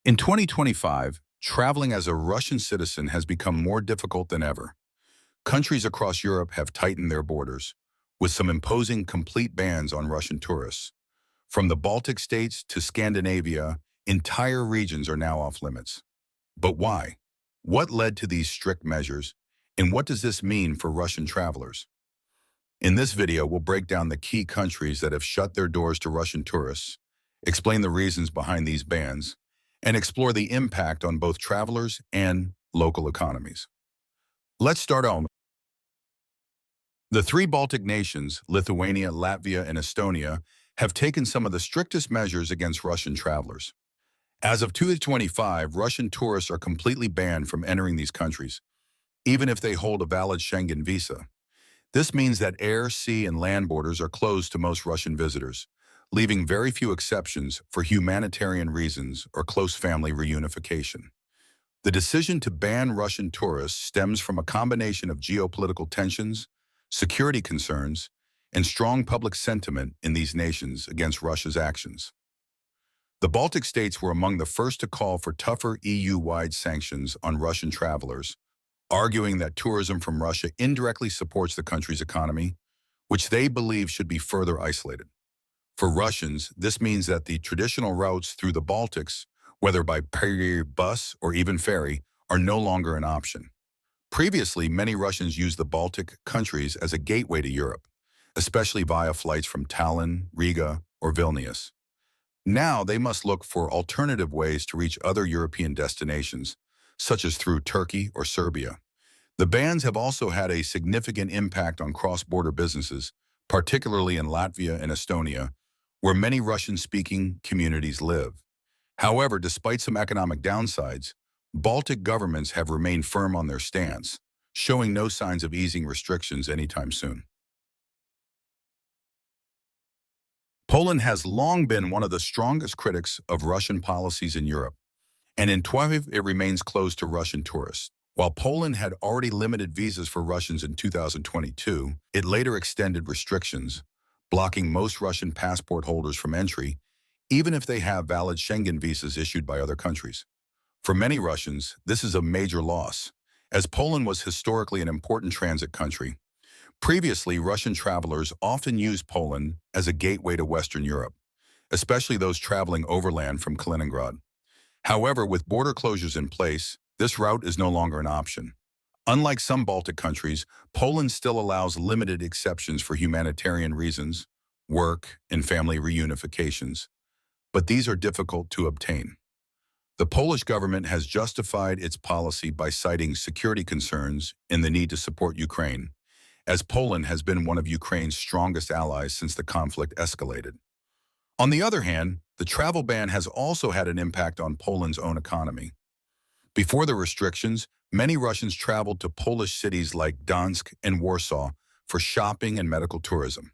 In 2025, traveling as a Russian citizen has become more difficult than ever. Countries across Europe have tightened their borders, with some imposing complete bans on Russian tourists. From the Baltic states to Scandinavia, entire regions are now off limits. But why? What led to these strict measures, and what does this mean for Russian travelers? In this video, we'll break down the key countries that have shut their doors to Russian tourists, explain the reasons behind these bans, and explore the impact on both travelers and local economies. Let's start on the three Baltic nations, Lithuania, Latvia, and Estonia, have taken some of the strictest measures against Russian travelers. As of 2025, Russian tourists are completely banned from entering these countries, even if they hold a valid Schengen visa. This means that air, sea, and land borders are closed to most Russian visitors, leaving very few exceptions for humanitarian reasons or close family reunification. The decision to ban Russian tourists stems from a combination of geopolitical tensions, security concerns, and strong public sentiment in these nations against Russia's actions. The Baltic states were among the first to call for tougher EU-wide sanctions on Russian travelers, arguing that tourism from Russia indirectly supports the country's economy, which they believe should be further isolated. For Russians, this means that the traditional routes through the Baltics, whether by bus or even ferry, are no longer an option. Previously, many Russians used the Baltic countries as a gateway to Europe, especially via flights from Tallinn, Riga, or Vilnius. Now they must look for alternative ways to reach other European destinations, such as through Turkey or Serbia. The bans have also had a significant impact on cross-border businesses, particularly in Latvia and Estonia, where many Russian-speaking communities live. However, despite some economic downsides, Baltic governments have remained firm on their stance, showing no signs of easing restrictions anytime soon. Poland has long been one of the strongest critics of Russian policies in Europe, and in 2020 it remains closed to Russian tourists. While Poland had already limited visas for Russians in 2022, it later extended restrictions, blocking most Russian passport holders from entry, even if they have valid Schengen visas issued by other countries. For many Russians, this is a major loss, as Poland was historically an important transit country. Previously, Russian travelers often used Poland as a gateway to Western Europe, especially those traveling overland from Kaliningrad. However, with border closures in place, this route is no longer an option. Unlike some Baltic countries, Poland still allows limited exceptions for humanitarian reasons, work, and family reunifications, but these are difficult to obtain. The Polish government has justified its policy by citing security concerns and the need to support Ukraine, as Poland has been one of Ukraine's strongest allies since the conflict escalated. On the other hand, the travel ban has also had an impact on Poland's own economy. Before the restrictions, many Russians traveled to Polish cities like Gdansk and Warsaw for shopping and medical tourism.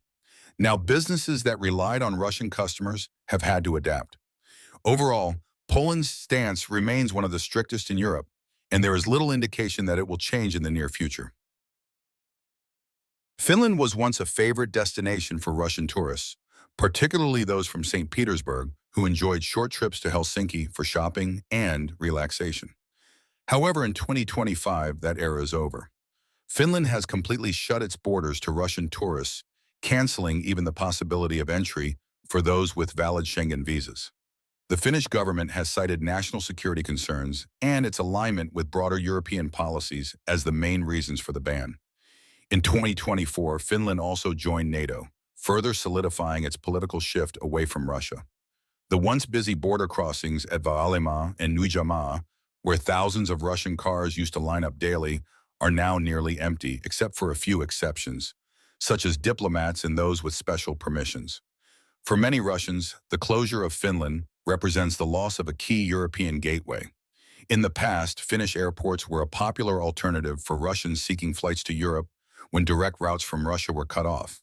Now, businesses that relied on Russian customers have had to adapt. Overall, Poland's stance remains one of the strictest in Europe, and there is little indication that it will change in the near future. Finland was once a favorite destination for Russian tourists, particularly those from St. Petersburg, who enjoyed short trips to Helsinki for shopping and relaxation. However, in 2025, that era is over. Finland has completely shut its borders to Russian tourists, canceling even the possibility of entry for those with valid Schengen visas. The Finnish government has cited national security concerns and its alignment with broader European policies as the main reasons for the ban. In 2024, Finland also joined NATO, further solidifying its political shift away from Russia. The once busy border crossings at Vaalimaa and Nuijamaa, where thousands of Russian cars used to line up daily, are now nearly empty, except for a few exceptions, such as diplomats and those with special permissions. For many Russians, the closure of Finland represents the loss of a key European gateway. In the past, Finnish airports were a popular alternative for Russians seeking flights to Europe when direct routes from Russia were cut off.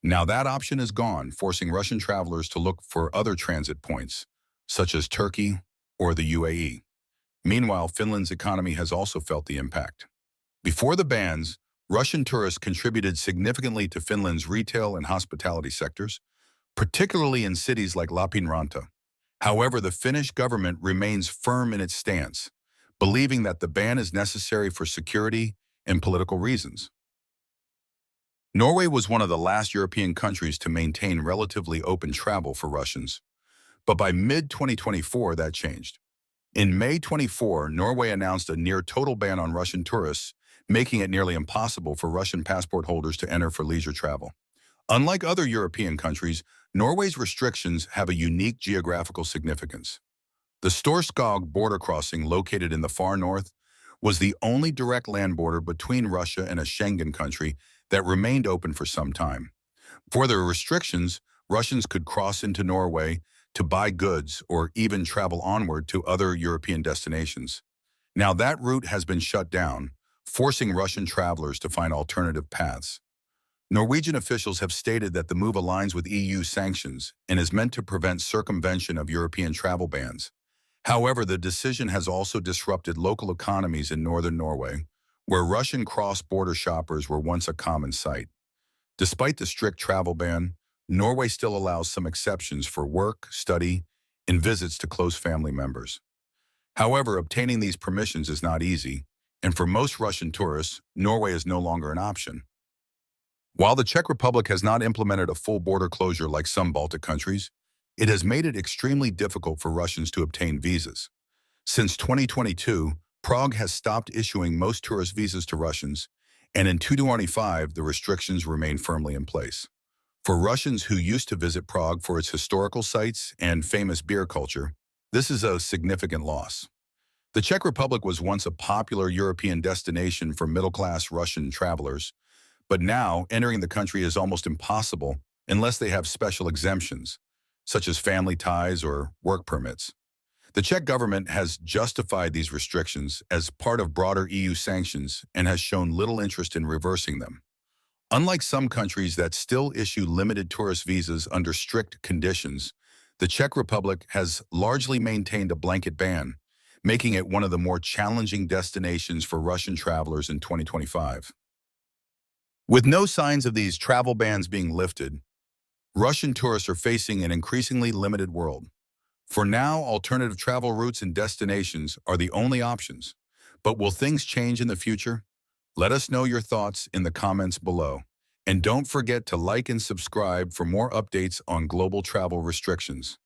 Now that option is gone, forcing Russian travelers to look for other transit points, such as Turkey or the UAE. Meanwhile, Finland's economy has also felt the impact. Before the bans, Russian tourists contributed significantly to Finland's retail and hospitality sectors, particularly in cities like Lappeenranta. However, the Finnish government remains firm in its stance, believing that the ban is necessary for security and political reasons. Norway was one of the last European countries to maintain relatively open travel for Russians, but by mid-2024 that changed. In May 24, Norway announced a near-total ban on Russian tourists, making it nearly impossible for Russian passport holders to enter for leisure travel. Unlike other European countries, Norway's restrictions have a unique geographical significance. The Storskog border crossing, located in the far north, was the only direct land border between Russia and a Schengen country that remained open for some time. For the restrictions, Russians could cross into Norway to buy goods or even travel onward to other European destinations. Now that route has been shut down, forcing Russian travelers to find alternative paths. Norwegian officials have stated that the move aligns with EU sanctions and is meant to prevent circumvention of European travel bans. However, the decision has also disrupted local economies in northern Norway, where Russian cross-border shoppers were once a common sight. Despite the strict travel ban, Norway still allows some exceptions for work, study, and visits to close family members. However, obtaining these permissions is not easy, and for most Russian tourists, Norway is no longer an option. While the Czech Republic has not implemented a full border closure like some Baltic countries, it has made it extremely difficult for Russians to obtain visas. Since 2022, Prague has stopped issuing most tourist visas to Russians, and in 2025, the restrictions remain firmly in place. For Russians who used to visit Prague for its historical sites and famous beer culture, this is a significant loss. The Czech Republic was once a popular European destination for middle-class Russian travelers, but now entering the country is almost impossible unless they have special exemptions, such as family ties or work permits. The Czech government has justified these restrictions as part of broader EU sanctions and has shown little interest in reversing them. Unlike some countries that still issue limited tourist visas under strict conditions, the Czech Republic has largely maintained a blanket ban, making it one of the more challenging destinations for Russian travelers in 2025. With no signs of these travel bans being lifted, Russian tourists are facing an increasingly limited world. For now, alternative travel routes and destinations are the only options. But will things change in the future? Let us know your thoughts in the comments below. And don't forget to like and subscribe for more updates on global travel restrictions.